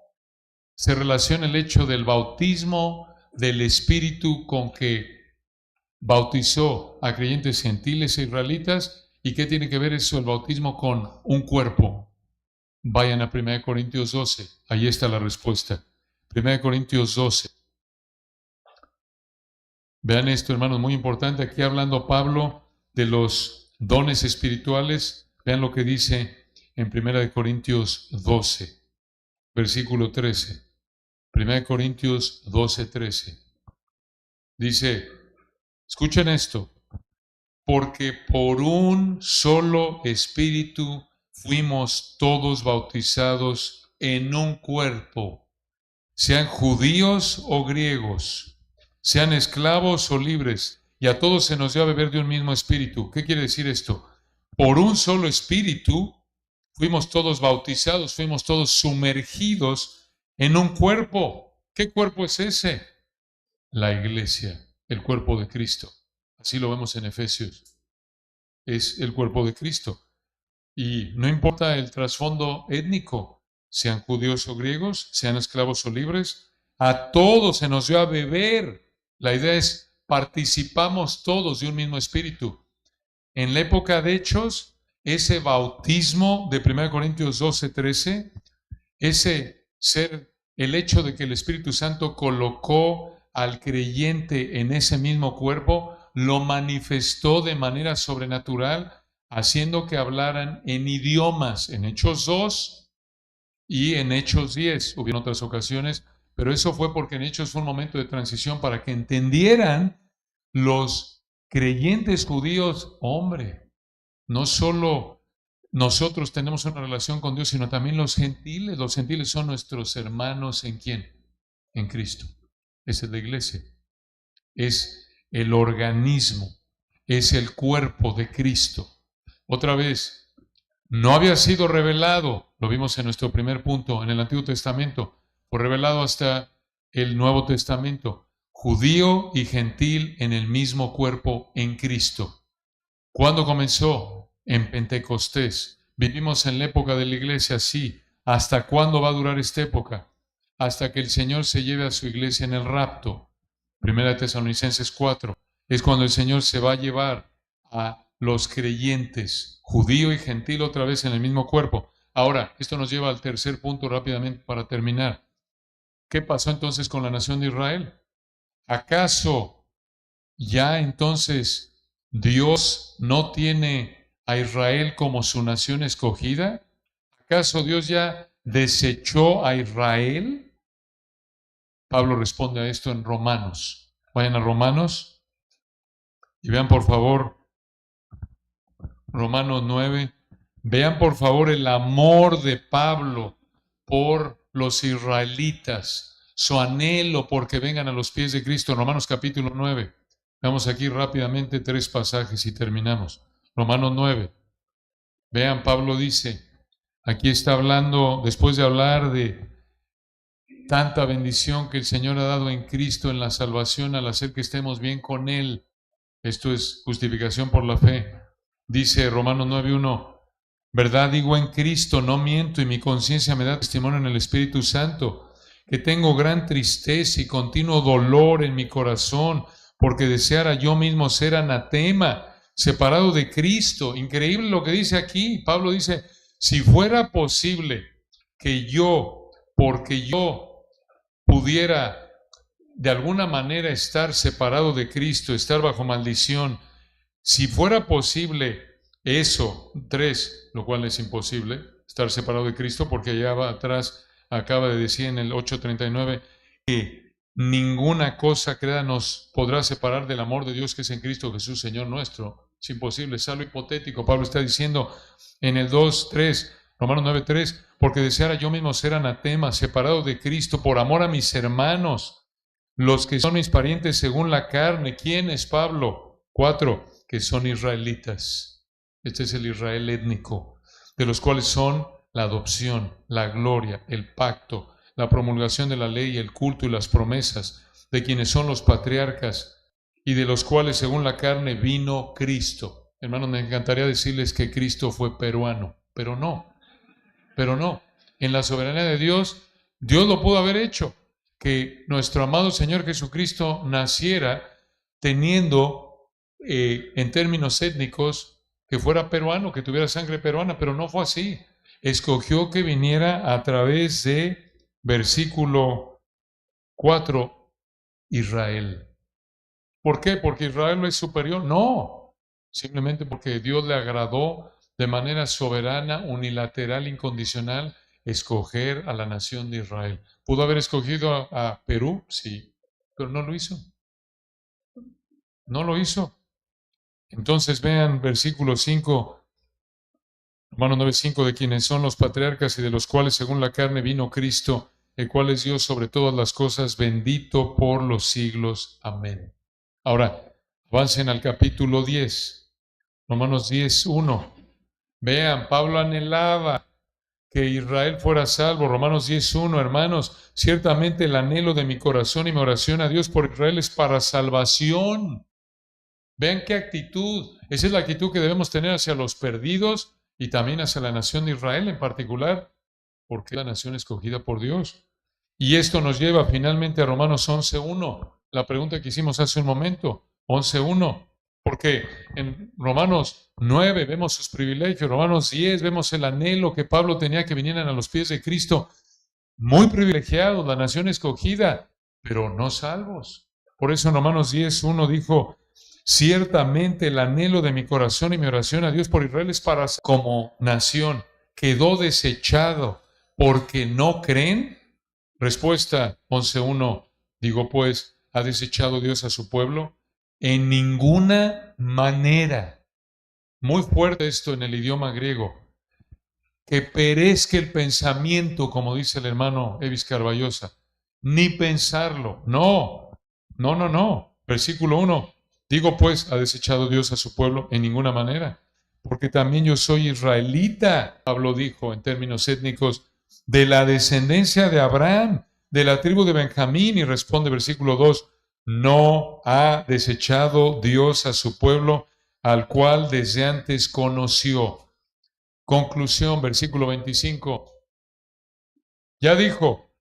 se relaciona el hecho del bautismo del Espíritu con que bautizó a creyentes gentiles e israelitas? ¿Y qué tiene que ver eso, el bautismo, con un cuerpo? Vayan a 1 Corintios 12, ahí está la respuesta. 1 Corintios 12. Vean esto, hermanos, muy importante. Aquí hablando Pablo de los dones espirituales. Vean lo que dice en 1 Corintios 12, versículo 13. 1 Corintios 12, 13. Dice, escuchen esto, porque por un solo espíritu fuimos todos bautizados en un cuerpo, sean judíos o griegos, sean esclavos o libres, y a todos se nos dio a beber de un mismo espíritu. ¿Qué quiere decir esto? Por un solo espíritu fuimos todos bautizados, fuimos todos sumergidos en un cuerpo. ¿Qué cuerpo es ese? La iglesia, el cuerpo de Cristo. Así lo vemos en Efesios. Es el cuerpo de Cristo. Y no importa el trasfondo étnico, sean judíos o griegos, sean esclavos o libres, a todos se nos dio a beber. La idea es, participamos todos de un mismo espíritu. En la época de Hechos, ese bautismo de 1 Corintios 12, 13, el hecho de que el Espíritu Santo colocó al creyente en ese mismo cuerpo, lo manifestó de manera sobrenatural, haciendo que hablaran en idiomas, en Hechos 2 y en Hechos 10. Hubieron otras ocasiones, pero eso fue porque en Hechos fue un momento de transición para que entendieran los creyentes judíos, hombre, no solo nosotros tenemos una relación con Dios, sino también los gentiles. Los gentiles son nuestros hermanos ¿en quién? En Cristo. Esa es la iglesia. Es el organismo, es el cuerpo de Cristo. Otra vez, no había sido revelado, lo vimos en nuestro primer punto, en el Antiguo Testamento, fue revelado hasta el Nuevo Testamento, judío y gentil en el mismo cuerpo en Cristo. ¿Cuándo comenzó? En Pentecostés. Vivimos en la época de la iglesia, sí. ¿Hasta cuándo va a durar esta época? Hasta que el Señor se lleve a su iglesia en el rapto. 1 Tesalonicenses 4. Es cuando el Señor se va a llevar a los creyentes, judío y gentil, otra vez en el mismo cuerpo. Ahora, esto nos lleva al tercer punto rápidamente para terminar. ¿Qué pasó entonces con la nación de Israel? ¿Acaso ya entonces Dios no tiene a Israel como su nación escogida? ¿Acaso Dios ya desechó a Israel? Pablo responde a esto en Romanos. Vayan a Romanos y vean por favor Romanos 9. Vean por favor el amor de Pablo por los israelitas, su anhelo porque vengan a los pies de Cristo. Romanos capítulo 9. Veamos aquí rápidamente 3 pasajes y terminamos. Romanos 9. Vean, Pablo dice, aquí está hablando, después de hablar de tanta bendición que el Señor ha dado en Cristo en la salvación al hacer que estemos bien con Él. Esto es justificación por la fe. Dice Romanos 9:1, Verdad digo en Cristo, no miento, y mi conciencia me da testimonio en el Espíritu Santo, que tengo gran tristeza y continuo dolor en mi corazón, porque deseara yo mismo ser anatema, separado de Cristo. Increíble lo que dice aquí. Pablo dice, si fuera posible que yo, porque yo pudiera de alguna manera estar separado de Cristo, estar bajo maldición, si fuera posible eso, 3, lo cual es imposible, estar separado de Cristo, porque allá va atrás acaba de decir en el 8:39 que ninguna cosa creada nos podrá separar del amor de Dios que es en Cristo Jesús, Señor nuestro. Es imposible, es algo hipotético. Pablo está diciendo en el 2:3, Romanos 9:3, porque deseara yo mismo ser anatema, separado de Cristo, por amor a mis hermanos, los que son mis parientes según la carne. ¿Quién es Pablo? 4, que son israelitas. Este es el Israel étnico, de los cuales son la adopción, la gloria, el pacto, la promulgación de la ley, el culto y las promesas, de quienes son los patriarcas y de los cuales según la carne vino Cristo. Hermanos, me encantaría decirles que Cristo fue peruano, pero no. En la soberanía de Dios, Dios lo pudo haber hecho, que nuestro amado Señor Jesucristo naciera teniendo, en términos étnicos, que fuera peruano, que tuviera sangre peruana, pero no fue así. Escogió que viniera a través de, versículo 4, Israel. ¿Por qué? ¿Porque Israel es superior? No, simplemente porque Dios le agradó de manera soberana, unilateral, incondicional, escoger a la nación de Israel. ¿Pudo haber escogido a Perú? Sí, pero no lo hizo. No lo hizo. Entonces vean versículo 5, Romanos 9:5, de quienes son los patriarcas y de los cuales según la carne vino Cristo, el cual es Dios sobre todas las cosas, bendito por los siglos. Amén. Ahora, avancen al capítulo 10, Romanos 10:1. Vean, Pablo anhelaba que Israel fuera salvo. Romanos 10:1, hermanos, ciertamente el anhelo de mi corazón y mi oración a Dios por Israel es para salvación. Vean qué actitud. Esa es la actitud que debemos tener hacia los perdidos y también hacia la nación de Israel en particular, porque es la nación escogida por Dios. Y esto nos lleva finalmente a Romanos 11:1, la pregunta que hicimos hace un momento, 11:1, porque en Romanos 9 vemos sus privilegios, Romanos 10 vemos el anhelo que Pablo tenía que vinieran a los pies de Cristo, muy privilegiados, la nación escogida, pero no salvos. Por eso en Romanos 10:1 dijo, ciertamente el anhelo de mi corazón y mi oración a Dios por Israel es para como nación. Quedó desechado porque no creen. Respuesta 11:1. Digo pues, ¿ha desechado Dios a su pueblo? En ninguna manera. Muy fuerte esto en el idioma griego. Que perezca el pensamiento, como dice el hermano Evis Carballosa. Ni pensarlo. No, no, no, no. Versículo 1. Digo pues, ¿ha desechado Dios a su pueblo? En ninguna manera. Porque también yo soy israelita, Pablo dijo en términos étnicos, de la descendencia de Abraham, de la tribu de Benjamín, y responde versículo 2, no ha desechado Dios a su pueblo, al cual desde antes conoció. Conclusión, versículo 25. Ya dijo,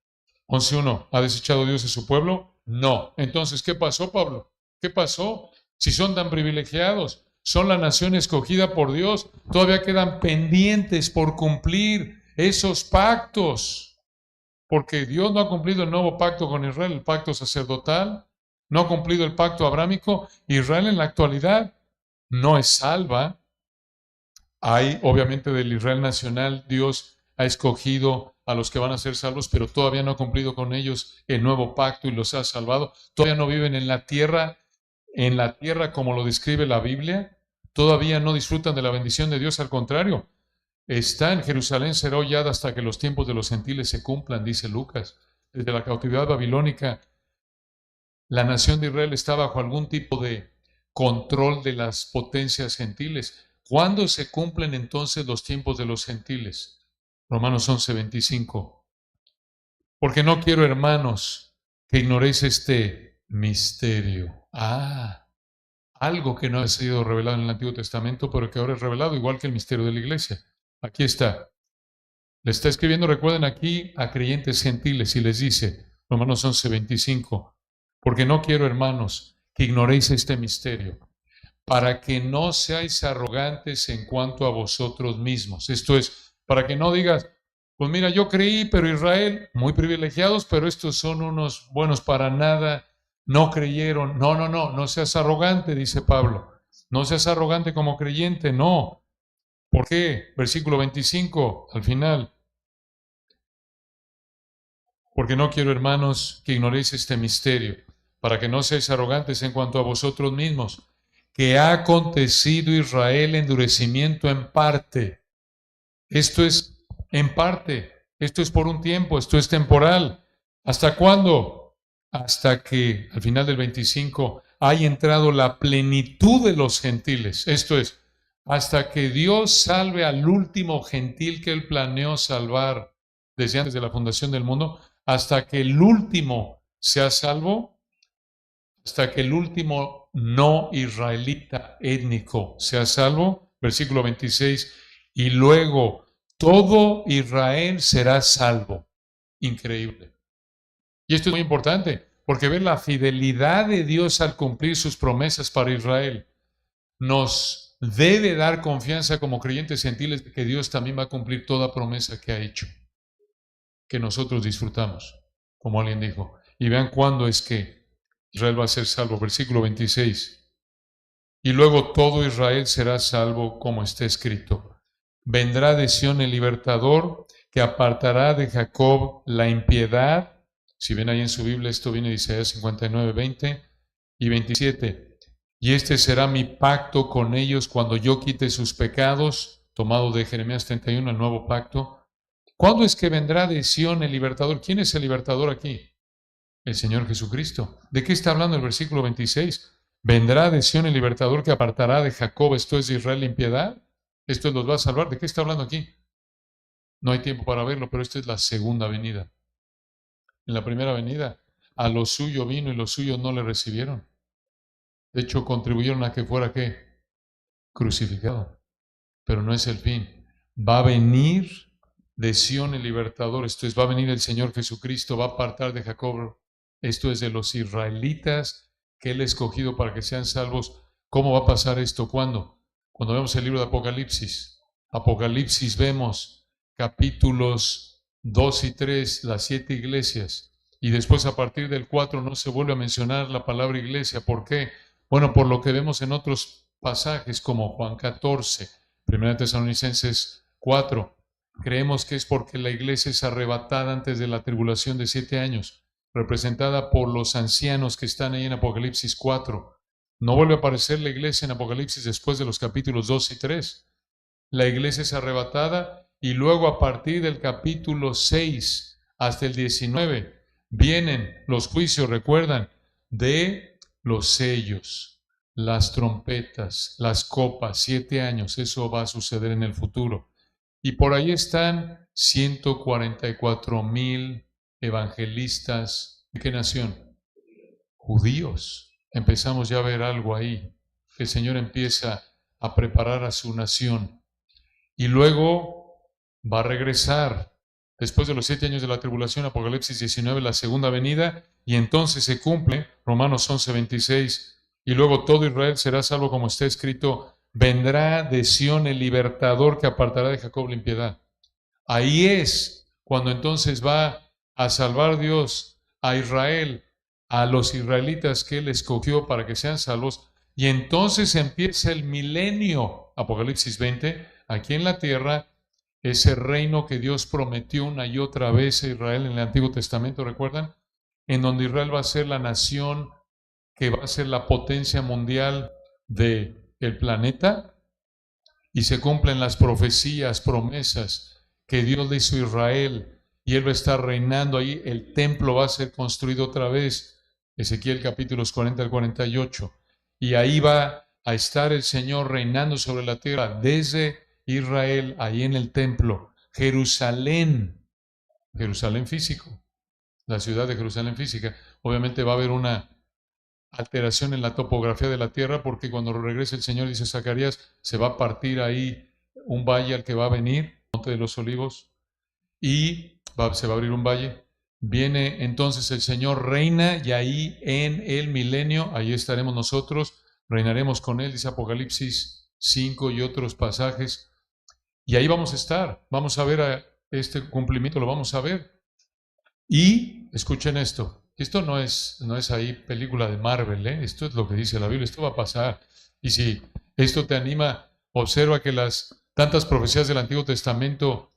11:1, ¿ha desechado Dios a su pueblo? No. Entonces, ¿qué pasó, Pablo? ¿Qué pasó? Si son tan privilegiados, son la nación escogida por Dios, todavía quedan pendientes por cumplir esos pactos, porque Dios no ha cumplido el nuevo pacto con Israel, el pacto sacerdotal, no ha cumplido el pacto abrámico. Israel en la actualidad no es salva. Hay, obviamente, del Israel nacional, Dios ha escogido a los que van a ser salvos, pero todavía no ha cumplido con ellos el nuevo pacto y los ha salvado. Todavía no viven en la tierra como lo describe la Biblia. Todavía no disfrutan de la bendición de Dios, al contrario. Está en Jerusalén, será hollada hasta que los tiempos de los gentiles se cumplan, dice Lucas. Desde la cautividad babilónica, la nación de Israel está bajo algún tipo de control de las potencias gentiles. ¿Cuándo se cumplen entonces los tiempos de los gentiles? Romanos 11:25. Porque no quiero, hermanos, que ignoréis este misterio. Algo que no ha sido revelado en el Antiguo Testamento, pero que ahora es revelado, igual que el misterio de la iglesia. Aquí está. Le está escribiendo, recuerden aquí, a creyentes gentiles y les dice, Romanos 11:25, porque no quiero, hermanos, que ignoréis este misterio, para que no seáis arrogantes en cuanto a vosotros mismos. Esto es, para que no digas, pues mira, yo creí, pero Israel, muy privilegiados, pero estos son unos buenos para nada, no creyeron. No, no, no, no seas arrogante, dice Pablo. No seas arrogante como creyente, no. ¿Por qué? Versículo 25, al final. Porque no quiero, hermanos, que ignoréis este misterio, para que no seáis arrogantes en cuanto a vosotros mismos, que ha acontecido Israel endurecimiento en parte. Esto es en parte, esto es por un tiempo, esto es temporal. ¿Hasta cuándo? Hasta que, al final del 25, haya entrado la plenitud de los gentiles. Esto es, hasta que Dios salve al último gentil que Él planeó salvar desde antes de la fundación del mundo, hasta que el último sea salvo, hasta que el último no israelita étnico sea salvo. Versículo 26, y luego todo Israel será salvo. Increíble. Y esto es muy importante, porque ver la fidelidad de Dios al cumplir sus promesas para Israel nos debe dar confianza como creyentes gentiles de que Dios también va a cumplir toda promesa que ha hecho, que nosotros disfrutamos, como alguien dijo. Y vean cuándo es que Israel va a ser salvo. Versículo 26. Y luego todo Israel será salvo, como está escrito. Vendrá de Sión el libertador, que apartará de Jacob la impiedad. Si ven ahí en su Biblia, esto viene de Isaías 59, 20 y 27. Y este será mi pacto con ellos cuando yo quite sus pecados, tomado de Jeremías 31, el nuevo pacto. ¿Cuándo es que vendrá de Sión el libertador? ¿Quién es el libertador aquí? El Señor Jesucristo. ¿De qué está hablando el versículo 26? Vendrá de Sión el libertador que apartará de Jacob, esto es de Israel, impiedad. Esto los va a salvar. ¿De qué está hablando aquí? No hay tiempo para verlo, pero esta es la segunda venida. En la primera venida, a lo suyo vino y los suyos no le recibieron. De hecho, contribuyeron a que fuera, ¿qué? Crucificado. Pero no es el fin. Va a venir de Sión el libertador, esto es, va a venir el Señor Jesucristo, va a apartar de Jacob, esto es, de los israelitas que Él ha escogido para que sean salvos. ¿Cómo va a pasar esto? ¿Cuándo? Cuando vemos el libro de Apocalipsis. Apocalipsis vemos capítulos 2 y 3, las 7 iglesias, y después a partir del 4 no se vuelve a mencionar la palabra iglesia. ¿Por qué? Bueno, por lo que vemos en otros pasajes como Juan 14, 1 Tesalonicenses 4, creemos que es porque la iglesia es arrebatada antes de la tribulación de 7 años, representada por los ancianos que están ahí en Apocalipsis 4. No vuelve a aparecer la iglesia en Apocalipsis después de los capítulos 2 y 3. La iglesia es arrebatada y luego a partir del capítulo 6 hasta el 19 vienen los juicios, recuerdan, de los sellos, las trompetas, las copas, 7 años. Eso va a suceder en el futuro. Y por ahí están 144,000 evangelistas. ¿De qué nación? Judíos. Empezamos ya a ver algo ahí. Que el Señor empieza a preparar a su nación. Y luego va a regresar. Después de los 7 años de la tribulación, Apocalipsis 19, la segunda venida. Y entonces se cumple, Romanos 11, 26. Y luego todo Israel será salvo como está escrito. Vendrá de Sión el libertador que apartará de Jacob la impiedad. Ahí es cuando entonces va a salvar Dios a Israel, a los israelitas que Él escogió para que sean salvos. Y entonces empieza el milenio, Apocalipsis 20, aquí en la tierra, ese reino que Dios prometió una y otra vez a Israel en el Antiguo Testamento, ¿recuerdan? En donde Israel va a ser la nación que va a ser la potencia mundial del planeta, y se cumplen las profecías, promesas que Dios le hizo a Israel, y Él va a estar reinando ahí, el templo va a ser construido otra vez, Ezequiel capítulos 40 al 48, y ahí va a estar el Señor reinando sobre la tierra desde Israel, ahí en el templo, Jerusalén, Jerusalén físico, la ciudad de Jerusalén física. Obviamente va a haber una alteración en la topografía de la tierra, porque cuando regrese el Señor, dice Zacarías, se va a partir ahí un valle al que va a venir, Monte de los Olivos, y se va a abrir un valle. Viene entonces el Señor, reina, y ahí en el milenio, ahí estaremos nosotros, reinaremos con Él, dice Apocalipsis 5 y otros pasajes, y ahí vamos a estar, vamos a ver a este cumplimiento, lo vamos a ver. Y escuchen esto no es ahí película de Marvel, ¿eh? Esto es lo que dice la Biblia, esto va a pasar. Y si esto te anima, observa que las tantas profecías del Antiguo Testamento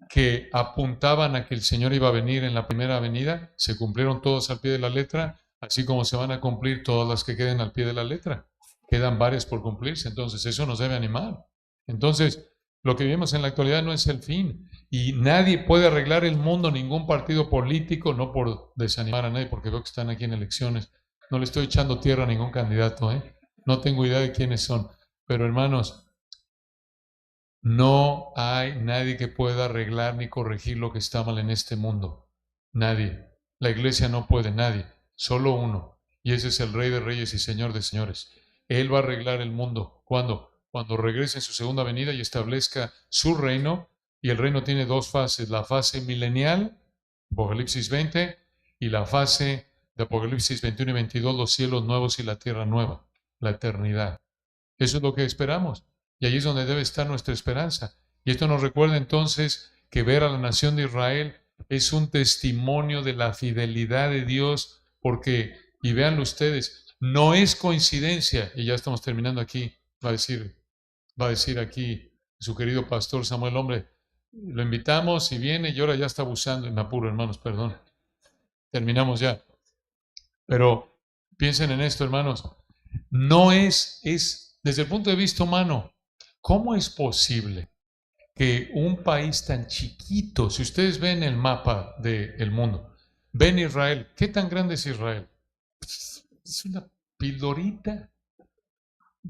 que apuntaban a que el Señor iba a venir en la primera venida, se cumplieron todas al pie de la letra, así como se van a cumplir todas las que queden al pie de la letra. Quedan varias por cumplirse, entonces eso nos debe animar. Entonces, lo que vivimos en la actualidad no es el fin, y nadie puede arreglar el mundo, ningún partido político, no por desanimar a nadie, porque veo que están aquí en elecciones. No le estoy echando tierra a ningún candidato, ¿eh? No tengo idea de quiénes son, pero hermanos, no hay nadie que pueda arreglar ni corregir lo que está mal en este mundo. Nadie. La iglesia no puede, nadie. Solo uno. Y ese es el Rey de Reyes y Señor de Señores. Él va a arreglar el mundo. ¿Cuándo? Cuando regrese en su segunda venida y establezca su reino. Y el reino tiene dos fases. La fase milenial, Apocalipsis 20, y la fase de Apocalipsis 21 y 22, los cielos nuevos y la tierra nueva, la eternidad. Eso es lo que esperamos. Y allí es donde debe estar nuestra esperanza. Y esto nos recuerda entonces que ver a la nación de Israel es un testimonio de la fidelidad de Dios, porque, y véanlo ustedes, no es coincidencia, y ya estamos terminando aquí, va a decir aquí su querido pastor Samuel, hombre, lo invitamos y viene y ahora ya está abusando, me apuro hermanos, perdón, terminamos ya. Pero piensen en esto, hermanos, no es desde el punto de vista humano, ¿cómo es posible que un país tan chiquito, si ustedes ven el mapa del mundo, ven Israel, ¿qué tan grande es Israel? Es una pildorita,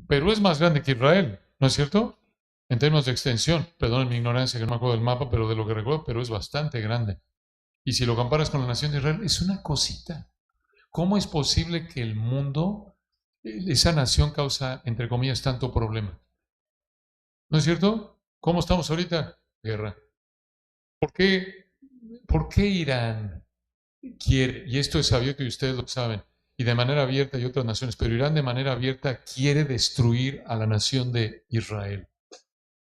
pero es más grande que Israel, ¿no es cierto? En términos de extensión, perdón mi ignorancia que no me acuerdo del mapa, pero de lo que recuerdo, pero es bastante grande. Y si lo comparas con la nación de Israel, es una cosita. ¿Cómo es posible que el mundo, esa nación causa, entre comillas, tanto problema? ¿No es cierto? ¿Cómo estamos ahorita? Guerra. ¿Por qué, por qué Irán quiere, y esto es sabido y ustedes lo saben, y de manera abierta y otras naciones, pero Irán de manera abierta quiere destruir a la nación de Israel?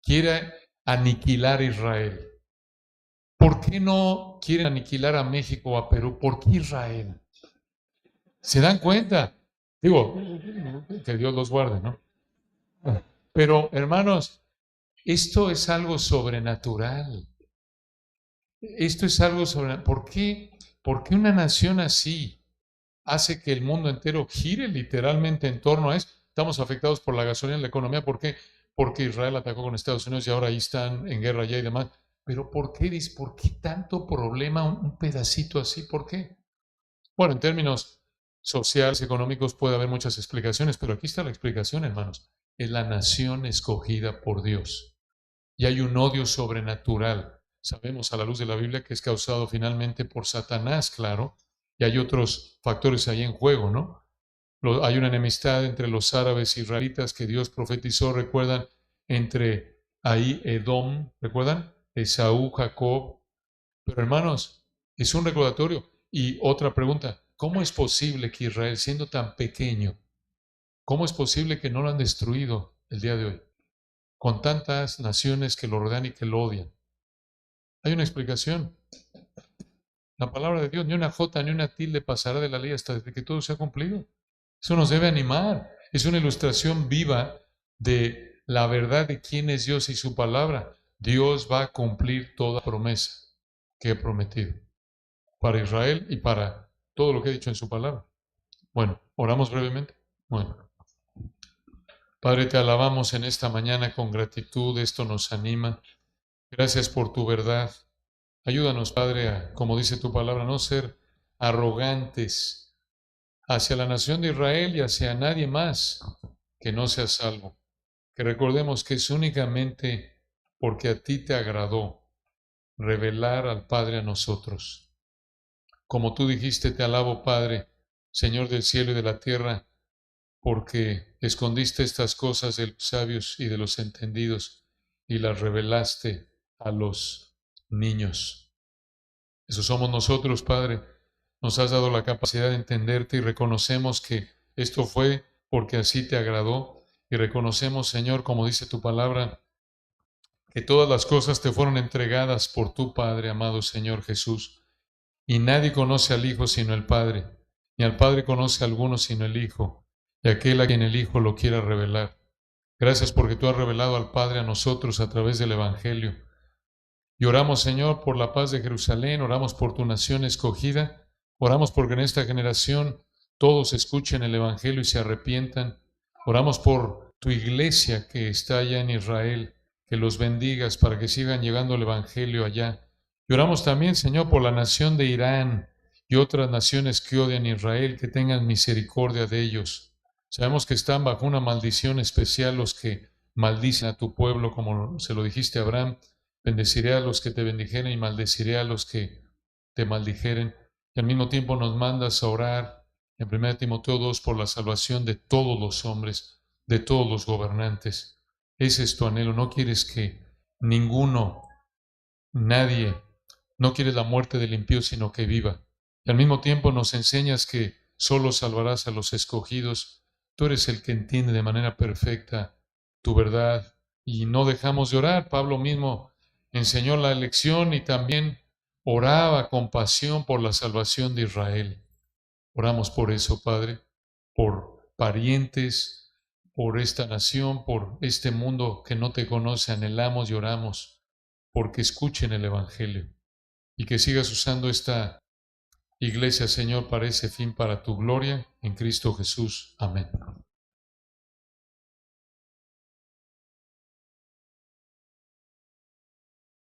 Quiere aniquilar a Israel. ¿Por qué no quieren aniquilar a México o a Perú? ¿Por qué Israel? ¿Se dan cuenta? Digo, que Dios los guarde, ¿no? Pero, hermanos, esto es algo sobrenatural. Esto es algo sobrenatural. ¿Por qué una nación así hace que el mundo entero gire literalmente en torno a eso? Estamos afectados por la gasolina en la economía. ¿Por qué? Porque Israel atacó con Estados Unidos y ahora ahí están en guerra ya y demás. Pero ¿por qué tanto problema un pedacito así? ¿Por qué? Bueno, en términos sociales, económicos, puede haber muchas explicaciones, pero aquí está la explicación, hermanos. Es la nación escogida por Dios. Y hay un odio sobrenatural. Sabemos a la luz de la Biblia que es causado finalmente por Satanás, claro, y hay otros factores ahí en juego, ¿no? Hay una enemistad entre los árabes e israelitas que Dios profetizó, recuerdan, entre ahí Edom, ¿recuerdan? Esaú, Jacob. Pero hermanos, es un recordatorio. Y otra pregunta, ¿cómo es posible que Israel, siendo tan pequeño, cómo es posible que no lo han destruido el día de hoy? Con tantas naciones que lo rodean y que lo odian. Hay una explicación. La palabra de Dios, ni una jota ni una tilde pasará de la ley hasta que todo sea cumplido. Eso nos debe animar. Es una ilustración viva de la verdad de quién es Dios y su palabra. Dios va a cumplir toda promesa que ha prometido para Israel y para todo lo que ha dicho en su palabra. Bueno, oramos brevemente. Bueno, Padre, te alabamos en esta mañana con gratitud. Esto nos anima. Gracias por tu verdad. Ayúdanos, Padre, a, como dice tu palabra, no ser arrogantes hacia la nación de Israel y hacia nadie más que no sea salvo. Que recordemos que es únicamente porque a ti te agradó revelar al Padre a nosotros. Como tú dijiste, te alabo, Padre, Señor del cielo y de la tierra, porque escondiste estas cosas de los sabios y de los entendidos y las revelaste a los niños. Eso somos nosotros, Padre. Nos has dado la capacidad de entenderte y reconocemos que esto fue porque así te agradó. Y reconocemos, Señor, como dice tu palabra, que todas las cosas te fueron entregadas por tu Padre, amado Señor Jesús. Y nadie conoce al Hijo sino el Padre, ni al Padre conoce a alguno sino el Hijo, y aquel a quien el Hijo lo quiera revelar. Gracias porque tú has revelado al Padre a nosotros a través del Evangelio. Y oramos, Señor, por la paz de Jerusalén, oramos por tu nación escogida, oramos porque en esta generación todos escuchen el Evangelio y se arrepientan. Oramos por tu iglesia que está allá en Israel, que los bendigas para que sigan llegando el Evangelio allá. Y oramos también, Señor, por la nación de Irán y otras naciones que odian a Israel, que tengan misericordia de ellos. Sabemos que están bajo una maldición especial los que maldicen a tu pueblo, como se lo dijiste a Abraham. Bendeciré a los que te bendijeren y maldeciré a los que te maldijeren. Y al mismo tiempo nos mandas a orar en 1 Timoteo 2 por la salvación de todos los hombres, de todos los gobernantes. Ese es tu anhelo. No quieres que ninguno, nadie, no quieres la muerte del impío, sino que viva. Y al mismo tiempo nos enseñas que solo salvarás a los escogidos. Tú eres el que entiende de manera perfecta tu verdad. Y no dejamos de orar. Pablo mismo enseñó la lección y también oraba con pasión por la salvación de Israel. Oramos por eso, Padre, por parientes, por esta nación, por este mundo que no te conoce. Anhelamos y oramos porque escuchen el Evangelio y que sigas usando esta iglesia, Señor, para ese fin, para tu gloria, en Cristo Jesús. Amén.